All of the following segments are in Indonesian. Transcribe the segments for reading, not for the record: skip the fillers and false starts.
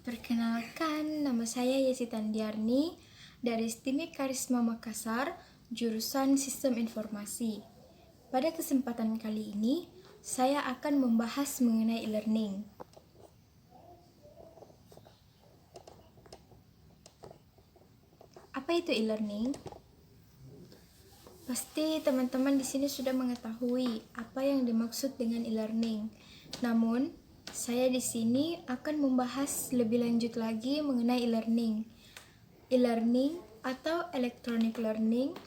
Perkenalkan, nama saya Yesi Tandiarni dari STIMIK Karisma Makassar, jurusan Sistem Informasi. Pada kesempatan kali ini, saya akan membahas mengenai e-learning. Apa itu e-learning? Pasti teman-teman di sini sudah mengetahui apa yang dimaksud dengan e-learning. Namun, saya di sini akan membahas lebih lanjut lagi mengenai e-learning. E-learning atau electronic learning,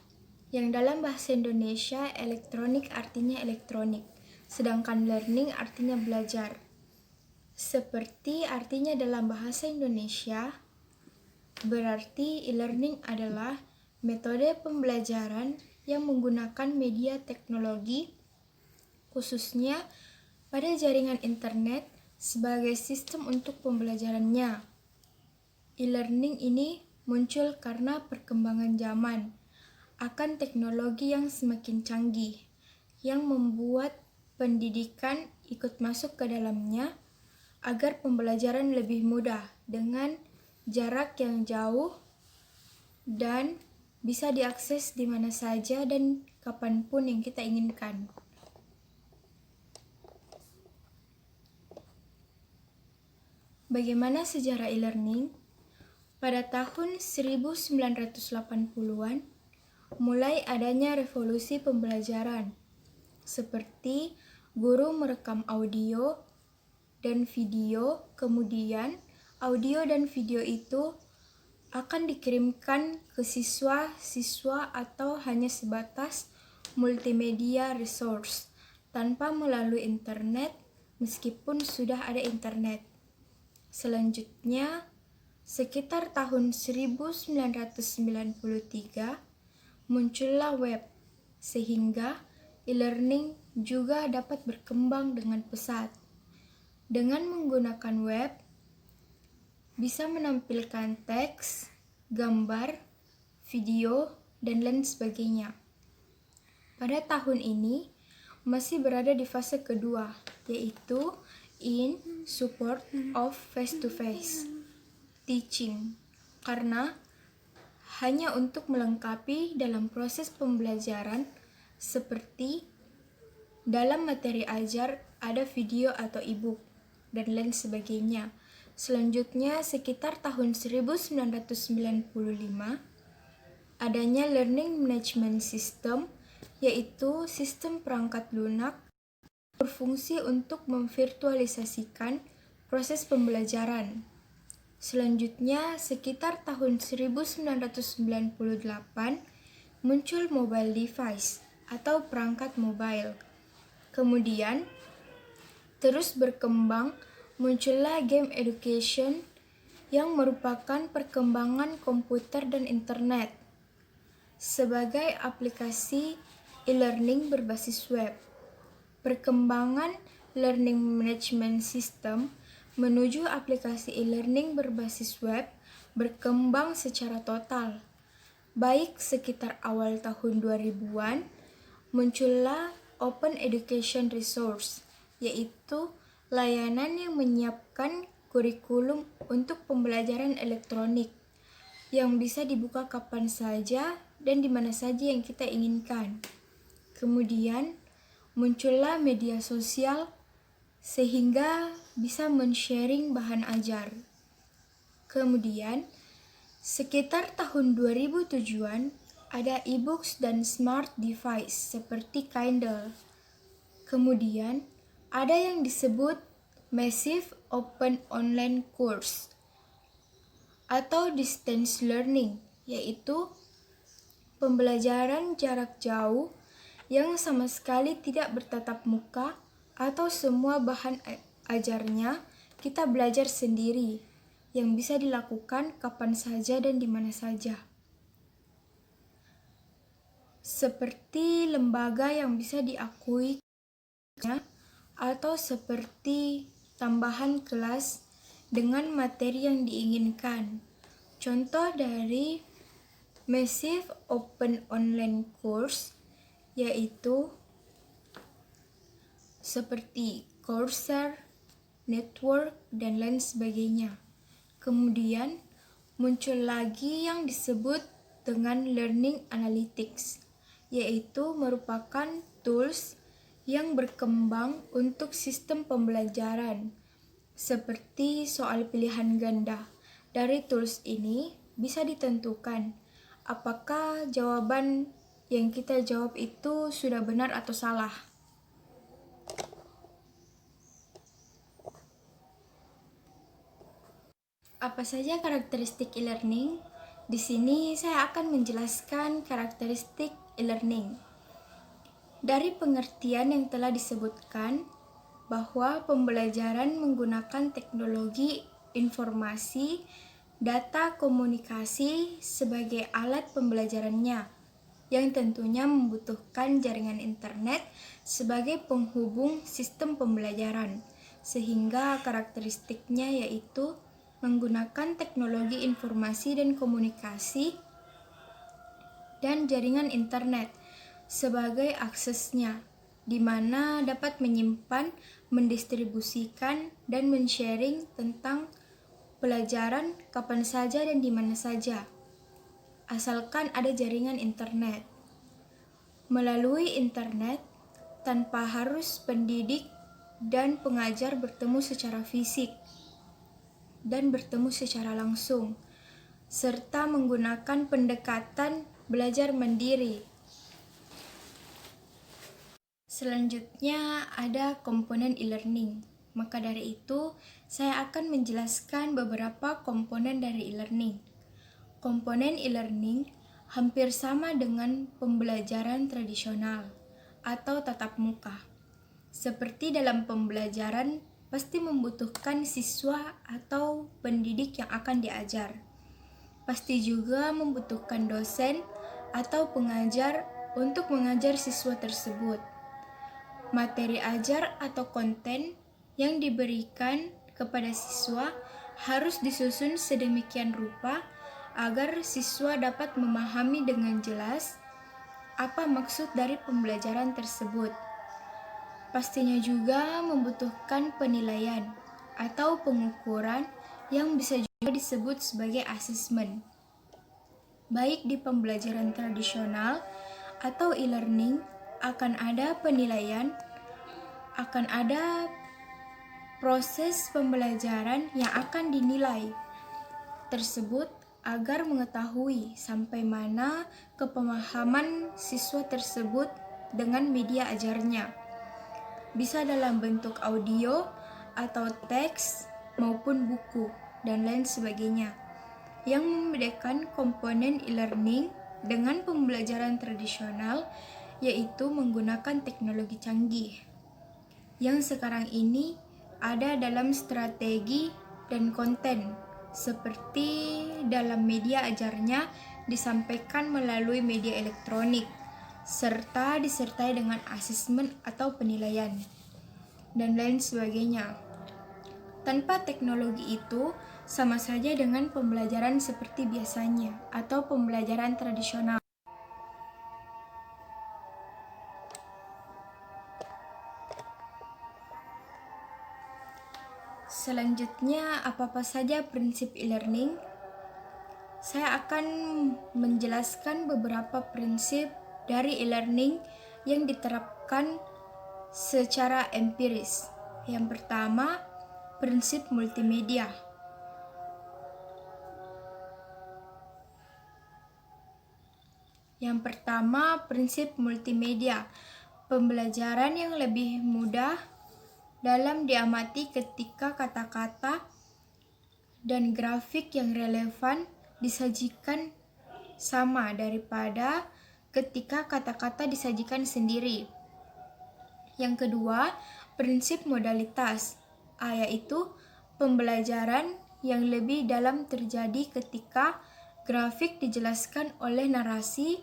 yang dalam bahasa Indonesia elektronik artinya elektronik, sedangkan learning artinya belajar. Seperti artinya dalam bahasa Indonesia, berarti e-learning adalah metode pembelajaran yang menggunakan media teknologi, khususnya pada jaringan internet sebagai sistem untuk pembelajarannya. E-learning ini muncul karena perkembangan zaman akan teknologi yang semakin canggih, yang membuat pendidikan ikut masuk ke dalamnya agar pembelajaran lebih mudah dengan jarak yang jauh dan bisa diakses di mana saja dan kapanpun yang kita inginkan. Bagaimana sejarah e-learning? Pada tahun 1980-an, mulai adanya revolusi pembelajaran, seperti guru merekam audio dan video, kemudian audio dan video itu akan dikirimkan ke siswa-siswa atau hanya sebatas multimedia resource tanpa melalui internet meskipun sudah ada internet. Selanjutnya, sekitar tahun 1993 muncullah web, sehingga e-learning juga dapat berkembang dengan pesat. Dengan menggunakan web, bisa menampilkan teks, gambar, video, dan lain sebagainya. Pada tahun ini, masih berada di fase kedua, yaitu in support of face-to-face teaching, karena hanya untuk melengkapi dalam proses pembelajaran seperti dalam materi ajar ada video atau e-book, dan lain sebagainya. Selanjutnya, sekitar tahun 1995, adanya Learning Management System, yaitu sistem perangkat lunak berfungsi untuk memvirtualisasikan proses pembelajaran. Selanjutnya, sekitar tahun 1998, muncul mobile device atau perangkat mobile. Kemudian, terus berkembang, muncullah game education yang merupakan perkembangan komputer dan internet sebagai aplikasi e-learning berbasis web. Perkembangan learning management system menuju aplikasi e-learning berbasis web berkembang secara total. Baik sekitar awal tahun 2000-an, muncullah Open Education Resource, yaitu layanan yang menyiapkan kurikulum untuk pembelajaran elektronik yang bisa dibuka kapan saja dan di mana saja yang kita inginkan. Kemudian muncullah media sosial sehingga bisa men-sharing bahan ajar. Kemudian sekitar tahun 2007-an ada e-books dan smart device seperti Kindle. Kemudian ada yang disebut Massive Open Online Course atau Distance Learning, yaitu pembelajaran jarak jauh yang sama sekali tidak bertatap muka atau semua bahan ajarnya kita belajar sendiri, yang bisa dilakukan kapan saja dan di mana saja. Seperti lembaga yang bisa diakui atau seperti tambahan kelas dengan materi yang diinginkan. Contoh dari Massive Open Online Course yaitu seperti Coursera, Network, dan lain sebagainya. Kemudian muncul lagi yang disebut dengan learning analytics, yaitu merupakan tools yang berkembang untuk sistem pembelajaran, seperti soal pilihan ganda. Dari tools ini bisa ditentukan apakah jawaban yang kita jawab itu sudah benar atau salah. Apa saja karakteristik e-learning? Di sini saya akan menjelaskan karakteristik e-learning. Dari pengertian yang telah disebutkan, bahwa pembelajaran menggunakan teknologi informasi, data komunikasi sebagai alat pembelajarannya, yang tentunya membutuhkan jaringan internet sebagai penghubung sistem pembelajaran, sehingga karakteristiknya yaitu menggunakan teknologi informasi dan komunikasi dan jaringan internet sebagai aksesnya, di mana dapat menyimpan, mendistribusikan, dan men-sharing tentang pelajaran kapan saja dan di mana saja, asalkan ada jaringan internet. Melalui internet, tanpa harus pendidik dan pengajar bertemu secara fisik dan bertemu secara langsung, serta menggunakan pendekatan belajar mandiri. Selanjutnya ada komponen e-learning. Maka dari itu, saya akan menjelaskan beberapa komponen dari e-learning. Komponen e-learning hampir sama dengan pembelajaran tradisional atau tatap muka. Seperti dalam pembelajaran, pasti membutuhkan siswa atau pendidik yang akan diajar. Pasti juga membutuhkan dosen atau pengajar untuk mengajar siswa tersebut. Materi ajar atau konten yang diberikan kepada siswa harus disusun sedemikian rupa agar siswa dapat memahami dengan jelas apa maksud dari pembelajaran tersebut. Pastinya juga membutuhkan penilaian atau pengukuran yang bisa juga disebut sebagai asesmen. Baik di pembelajaran tradisional atau e-learning akan ada penilaian, akan ada proses pembelajaran yang akan dinilai tersebut agar mengetahui sampai mana kepemahaman siswa tersebut dengan media ajarnya. Bisa dalam bentuk audio atau teks maupun buku dan lain sebagainya. Yang membedakan komponen e-learning dengan pembelajaran tradisional yaitu menggunakan teknologi canggih yang sekarang ini ada dalam strategi dan konten, seperti dalam media ajarnya disampaikan melalui media elektronik, serta disertai dengan asesmen atau penilaian, dan lain sebagainya. Tanpa teknologi itu, sama saja dengan pembelajaran seperti biasanya atau pembelajaran tradisional. Selanjutnya, apa-apa saja prinsip e-learning? Saya akan menjelaskan beberapa prinsip dari e-learning yang diterapkan secara empiris. Yang pertama, prinsip multimedia. Yang pertama, prinsip multimedia. Pembelajaran yang lebih mudah dalam diamati ketika kata-kata dan grafik yang relevan disajikan sama daripada ketika kata-kata disajikan sendiri. Yang kedua, prinsip modalitas, yaitu pembelajaran yang lebih dalam terjadi ketika grafik dijelaskan oleh narasi,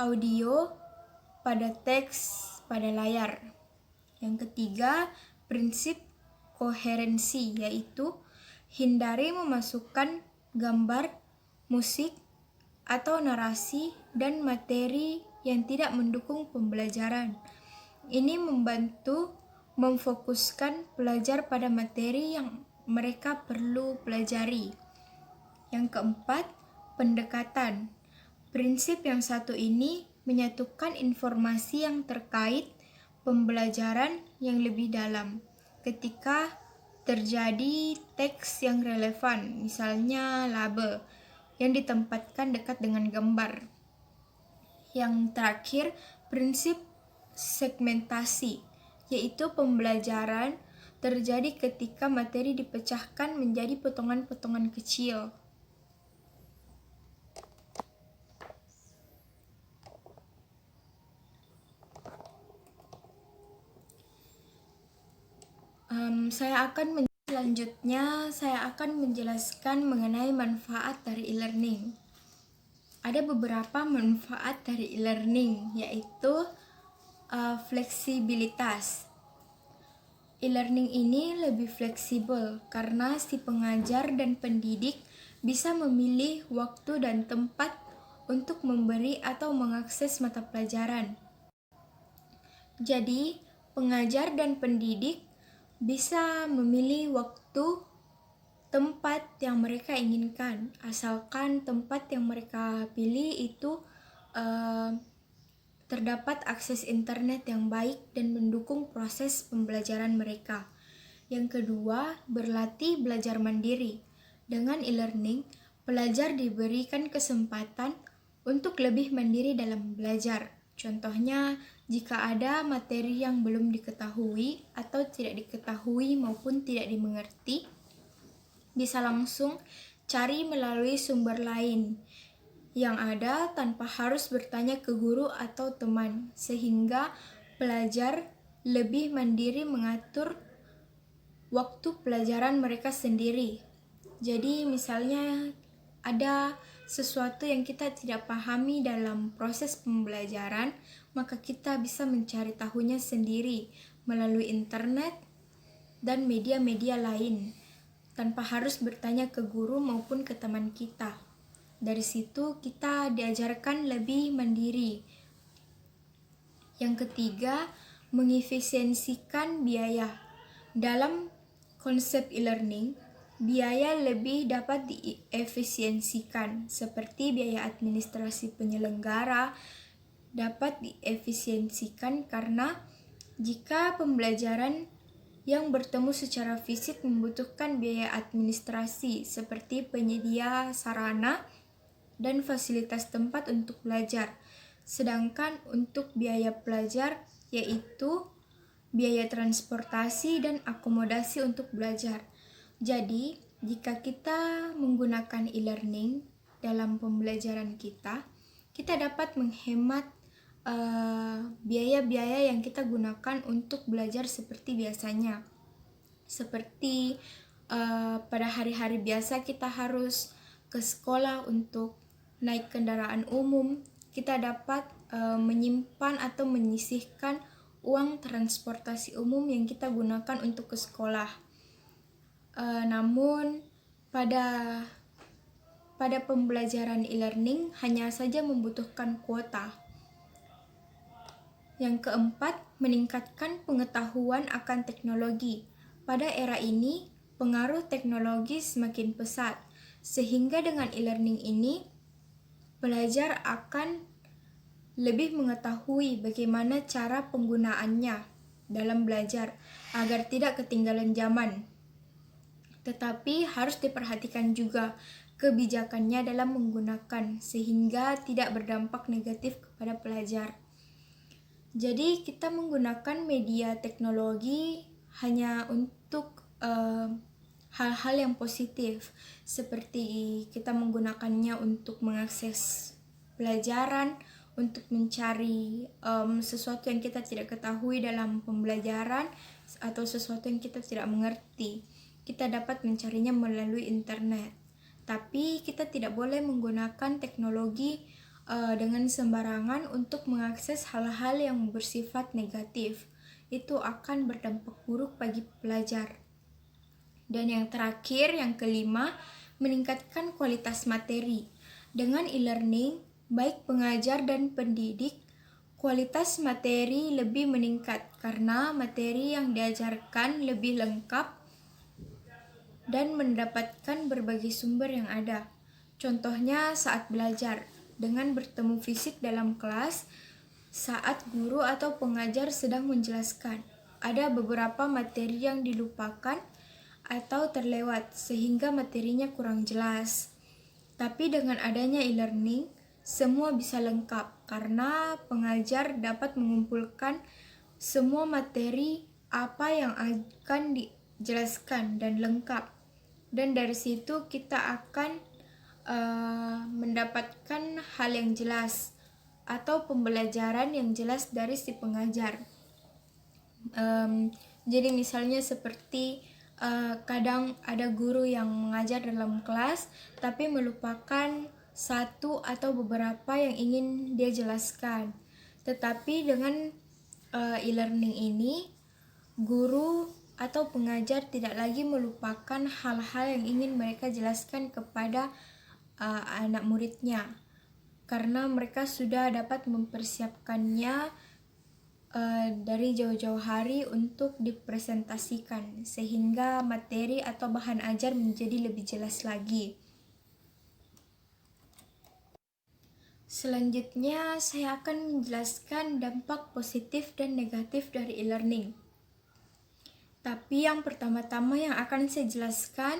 audio, pada teks pada layar. Yang ketiga, prinsip koherensi, yaitu hindari memasukkan gambar, musik, atau narasi dan materi yang tidak mendukung pembelajaran. Ini membantu memfokuskan pelajar pada materi yang mereka perlu pelajari. Yang keempat, pendekatan. Prinsip yang satu ini menyatukan informasi yang terkait pembelajaran yang lebih dalam. Ketika terjadi teks yang relevan, misalnya label, yang ditempatkan dekat dengan gambar. Yang terakhir, prinsip segmentasi, yaitu pembelajaran terjadi ketika materi dipecahkan menjadi potongan-potongan kecil. Selanjutnya, saya akan menjelaskan mengenai manfaat dari e-learning. Ada beberapa manfaat dari e-learning, yaitu fleksibilitas. E-learning ini lebih fleksibel karena si pengajar dan pendidik bisa memilih waktu dan tempat untuk memberi atau mengakses mata pelajaran. Jadi, pengajar dan pendidik bisa memilih waktu, tempat yang mereka inginkan, asalkan tempat yang mereka pilih itu terdapat akses internet yang baik dan mendukung proses pembelajaran mereka. Yang kedua, berlatih belajar mandiri. Dengan e-learning, pelajar diberikan kesempatan untuk lebih mandiri dalam belajar. Contohnya, jika ada materi yang belum diketahui atau tidak diketahui maupun tidak dimengerti, bisa langsung cari melalui sumber lain yang ada tanpa harus bertanya ke guru atau teman, sehingga pelajar lebih mandiri mengatur waktu pelajaran mereka sendiri. Jadi misalnya ada sesuatu yang kita tidak pahami dalam proses pembelajaran, maka kita bisa mencari tahunya sendiri melalui internet dan media-media lain, tanpa harus bertanya ke guru maupun ke teman kita. Dari situ kita diajarkan lebih mandiri. Yang ketiga, mengefisiensikan biaya. Dalam konsep e-learning, biaya lebih dapat diefisiensikan, seperti biaya administrasi penyelenggara dapat diefisiensikan karena jika pembelajaran yang bertemu secara fisik membutuhkan biaya administrasi seperti penyedia sarana dan fasilitas tempat untuk belajar. Sedangkan untuk biaya pelajar yaitu biaya transportasi dan akomodasi untuk belajar. Jadi, jika kita menggunakan e-learning dalam pembelajaran kita dapat menghemat biaya-biaya yang kita gunakan untuk belajar seperti biasanya. Seperti pada hari-hari biasa kita harus ke sekolah untuk naik kendaraan umum, kita dapat menyimpan atau menyisihkan uang transportasi umum yang kita gunakan untuk ke sekolah. Namun pada pembelajaran e-learning hanya saja membutuhkan kuota. Yang keempat, meningkatkan pengetahuan akan teknologi. Pada era ini, pengaruh teknologi semakin pesat, sehingga dengan e-learning ini, pelajar akan lebih mengetahui bagaimana cara penggunaannya dalam belajar agar tidak ketinggalan zaman. Tetapi harus diperhatikan juga kebijakannya dalam menggunakan sehingga tidak berdampak negatif kepada pelajar. Jadi kita menggunakan media teknologi hanya untuk hal-hal yang positif, seperti kita menggunakannya untuk mengakses pelajaran, untuk mencari sesuatu yang kita tidak ketahui dalam pembelajaran atau sesuatu yang kita tidak mengerti. Kita dapat mencarinya melalui internet. Tapi kita tidak boleh menggunakan teknologi dengan sembarangan untuk mengakses hal-hal yang bersifat negatif. Itu akan berdampak buruk bagi pelajar. Dan yang terakhir, yang kelima, meningkatkan kualitas materi. Dengan e-learning, baik pengajar dan pendidik, kualitas materi lebih meningkat karena materi yang diajarkan lebih lengkap dan mendapatkan berbagai sumber yang ada. Contohnya saat belajar, dengan bertemu fisik dalam kelas, saat guru atau pengajar sedang menjelaskan. Ada beberapa materi yang dilupakan atau terlewat, sehingga materinya kurang jelas. Tapi dengan adanya e-learning, semua bisa lengkap, karena pengajar dapat mengumpulkan semua materi apa yang akan dijelaskan dan lengkap. Dan dari situ kita akan mendapatkan hal yang jelas atau pembelajaran yang jelas dari si pengajar. Jadi misalnya seperti kadang ada guru yang mengajar dalam kelas tapi melupakan satu atau beberapa yang ingin dia jelaskan. Tetapi dengan e-learning ini, guru atau pengajar tidak lagi melupakan hal-hal yang ingin mereka jelaskan kepada anak muridnya, karena mereka sudah dapat mempersiapkannya dari jauh-jauh hari untuk dipresentasikan, sehingga materi atau bahan ajar menjadi lebih jelas lagi. Selanjutnya, saya akan menjelaskan dampak positif dan negatif dari e-learning. Tapi yang pertama-tama yang akan saya jelaskan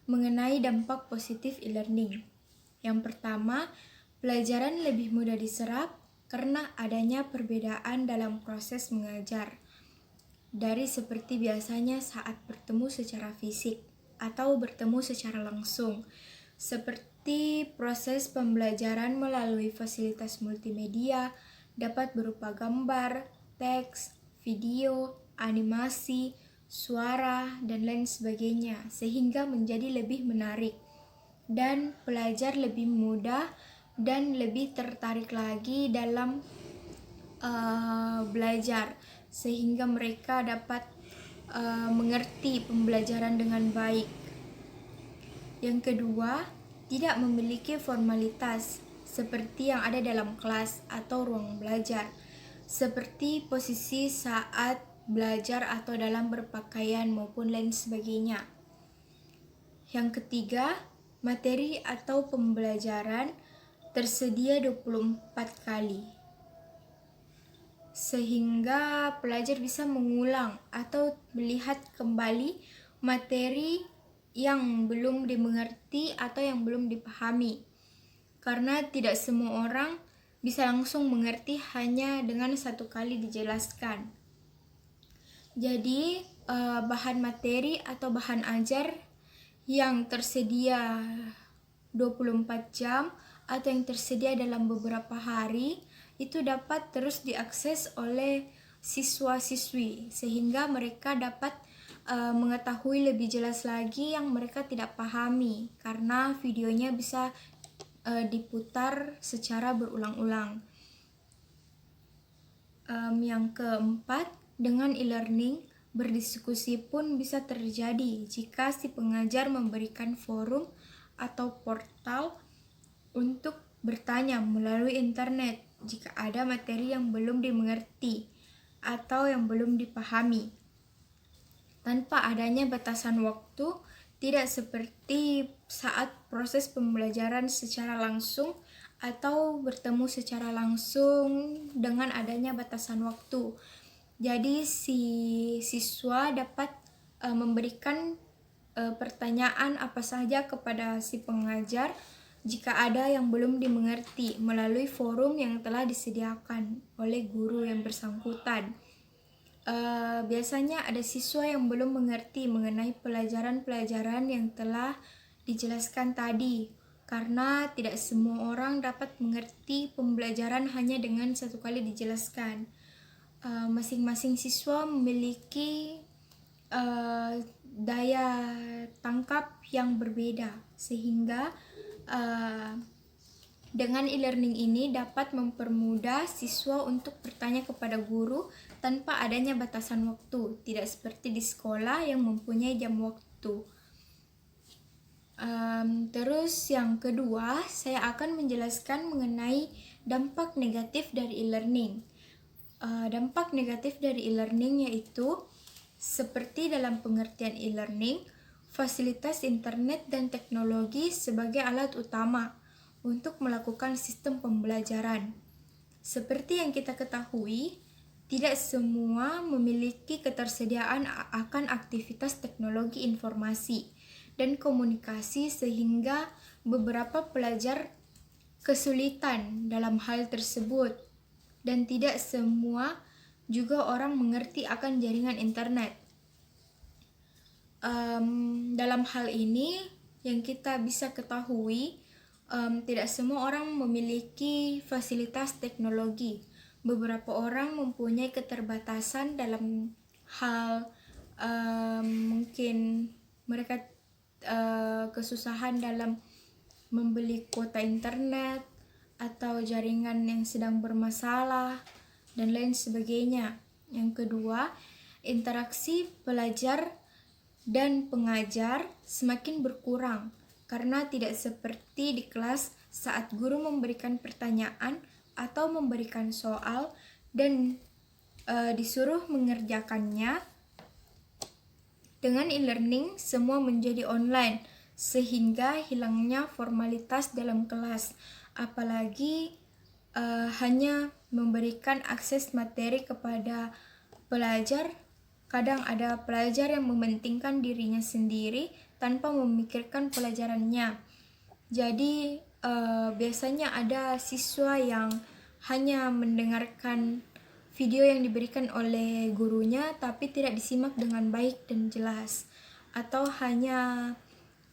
mengenai dampak positif e-learning. Yang pertama, pelajaran lebih mudah diserap karena adanya perbedaan dalam proses mengajar. Dari seperti biasanya saat bertemu secara fisik atau bertemu secara langsung. Seperti proses pembelajaran melalui fasilitas multimedia dapat berupa gambar, teks, video, animasi, suara, dan lain sebagainya, sehingga menjadi lebih menarik dan pelajar lebih mudah dan lebih tertarik lagi dalam belajar, sehingga mereka dapat mengerti pembelajaran dengan baik. Yang kedua, tidak memiliki formalitas seperti yang ada dalam kelas atau ruang belajar, seperti posisi saat belajar atau dalam berpakaian maupun lain sebagainya. Yang ketiga, materi atau pembelajaran tersedia 24 kali, sehingga pelajar bisa mengulang atau melihat kembali materi yang belum dimengerti atau yang belum dipahami. Karena tidak semua orang bisa langsung mengerti hanya dengan satu kali dijelaskan. Jadi, bahan materi atau bahan ajar yang tersedia 24 jam atau yang tersedia dalam beberapa hari itu dapat terus diakses oleh siswa-siswi, sehingga mereka dapat mengetahui lebih jelas lagi yang mereka tidak pahami, karena videonya bisa diputar secara berulang-ulang. Yang keempat, dengan e-learning, berdiskusi pun bisa terjadi jika si pengajar memberikan forum atau portal untuk bertanya melalui internet jika ada materi yang belum dimengerti atau yang belum dipahami. Tanpa adanya batasan waktu, tidak seperti saat proses pembelajaran secara langsung atau bertemu secara langsung dengan adanya batasan waktu. Jadi si siswa dapat memberikan pertanyaan apa saja kepada si pengajar jika ada yang belum dimengerti melalui forum yang telah disediakan oleh guru yang bersangkutan. Biasanya ada siswa yang belum mengerti mengenai pelajaran-pelajaran yang telah dijelaskan tadi, karena tidak semua orang dapat mengerti pembelajaran hanya dengan satu kali dijelaskan. Masing-masing siswa memiliki daya tangkap yang berbeda, sehingga dengan e-learning ini dapat mempermudah siswa untuk bertanya kepada guru tanpa adanya batasan waktu, tidak seperti di sekolah yang mempunyai jam waktu. Terus yang kedua, saya akan menjelaskan mengenai dampak negatif dari e-learning. Dampak negatif dari e-learning yaitu seperti dalam pengertian e-learning, fasilitas internet dan teknologi sebagai alat utama untuk melakukan sistem pembelajaran. Seperti yang kita ketahui, tidak semua memiliki ketersediaan akan aktivitas teknologi informasi dan komunikasi sehingga beberapa pelajar kesulitan dalam hal tersebut, dan tidak semua juga orang mengerti akan jaringan internet. Dalam hal ini yang kita bisa ketahui, tidak semua orang memiliki fasilitas teknologi. Beberapa orang mempunyai keterbatasan dalam hal mungkin mereka kesusahan dalam membeli kuota internet atau jaringan yang sedang bermasalah dan lain sebagainya. Yang kedua, interaksi pelajar dan pengajar semakin berkurang karena tidak seperti di kelas saat guru memberikan pertanyaan atau memberikan soal dan disuruh mengerjakannya. Dengan e-learning semua menjadi online sehingga hilangnya formalitas dalam kelas, apalagi hanya memberikan akses materi kepada pelajar. Kadang ada pelajar yang mementingkan dirinya sendiri tanpa memikirkan pelajarannya. Jadi biasanya ada siswa yang hanya mendengarkan video yang diberikan oleh gurunya tapi tidak disimak dengan baik dan jelas, atau hanya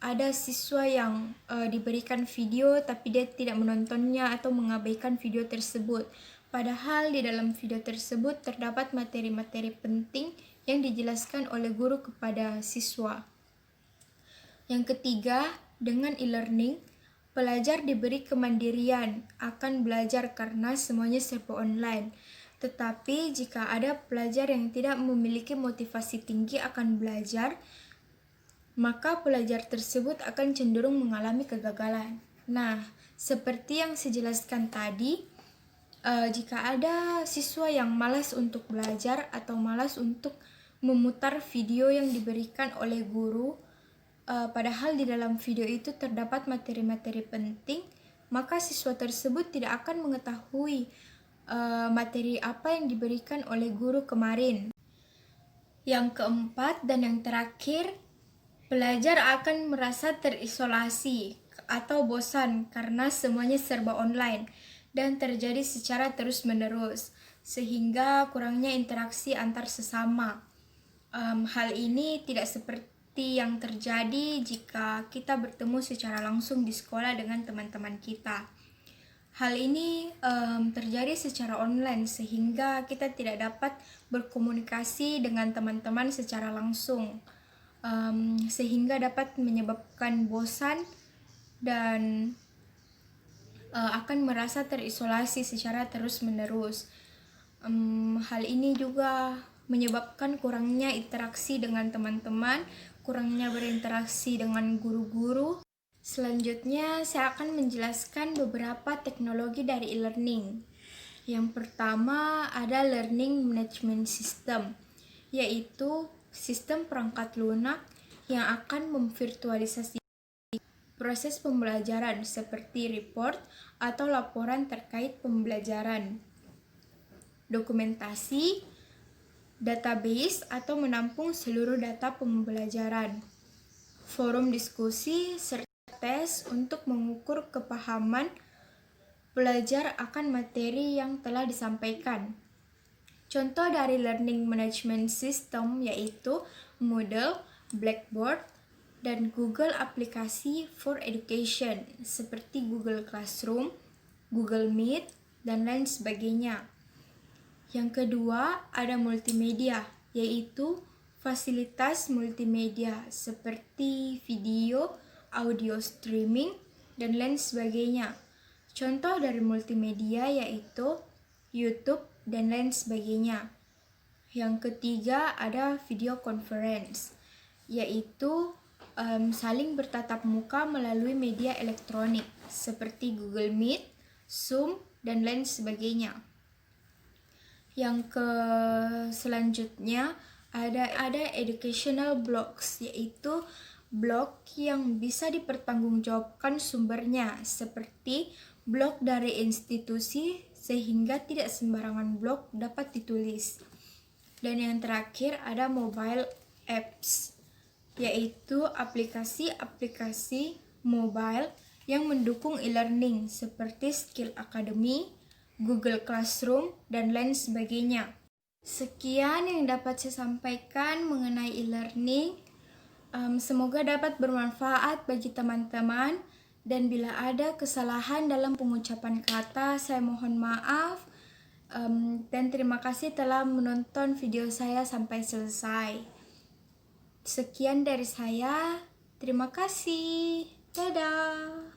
ada siswa yang diberikan video tapi dia tidak menontonnya atau mengabaikan video tersebut. Padahal di dalam video tersebut terdapat materi-materi penting yang dijelaskan oleh guru kepada siswa. Yang ketiga, dengan e-learning, pelajar diberi kemandirian akan belajar karena semuanya serba online. Tetapi jika ada pelajar yang tidak memiliki motivasi tinggi akan belajar, maka pelajar tersebut akan cenderung mengalami kegagalan. Nah, seperti yang saya jelaskan tadi, jika ada siswa yang malas untuk belajar atau malas untuk memutar video yang diberikan oleh guru, padahal di dalam video itu terdapat materi-materi penting, maka siswa tersebut tidak akan mengetahui materi apa yang diberikan oleh guru kemarin. Yang keempat dan yang terakhir, pelajar akan merasa terisolasi atau bosan karena semuanya serba online dan terjadi secara terus-menerus, sehingga kurangnya interaksi antar sesama. Hal ini tidak seperti yang terjadi jika kita bertemu secara langsung di sekolah dengan teman-teman kita. Hal ini terjadi secara online sehingga kita tidak dapat berkomunikasi dengan teman-teman secara langsung, sehingga dapat menyebabkan bosan dan akan merasa terisolasi secara terus-menerus. Hal ini juga menyebabkan kurangnya interaksi dengan teman-teman, kurangnya berinteraksi dengan guru-guru. Selanjutnya, saya akan menjelaskan beberapa teknologi dari e-learning. Yang pertama ada Learning Management System, yaitu sistem perangkat lunak yang akan memvirtualisasi proses pembelajaran seperti report atau laporan terkait pembelajaran, dokumentasi, database atau menampung seluruh data pembelajaran, forum diskusi, serta tes untuk mengukur kepahaman pelajar akan materi yang telah disampaikan. Contoh dari Learning Management System yaitu Moodle, Blackboard, dan Google Aplikasi for Education seperti Google Classroom, Google Meet, dan lain sebagainya. Yang kedua ada multimedia, yaitu fasilitas multimedia seperti video, audio streaming, dan lain sebagainya. Contoh dari multimedia yaitu YouTube dan lain sebagainya. Yang ketiga ada video conference, yaitu saling bertatap muka melalui media elektronik seperti Google Meet, Zoom, dan lain sebagainya. Yang selanjutnya ada educational blogs, yaitu blog yang bisa dipertanggungjawabkan sumbernya, seperti blog dari institusi, sehingga tidak sembarangan blog dapat ditulis. Dan yang terakhir ada mobile apps, yaitu aplikasi-aplikasi mobile yang mendukung e-learning seperti Skill Academy, Google Classroom, dan lain sebagainya. Sekian yang dapat saya sampaikan mengenai e-learning. Semoga dapat bermanfaat bagi teman-teman, dan bila ada kesalahan dalam pengucapan kata, saya mohon maaf. Dan terima kasih telah menonton video saya sampai selesai. Sekian dari saya. Terima kasih. Dadah.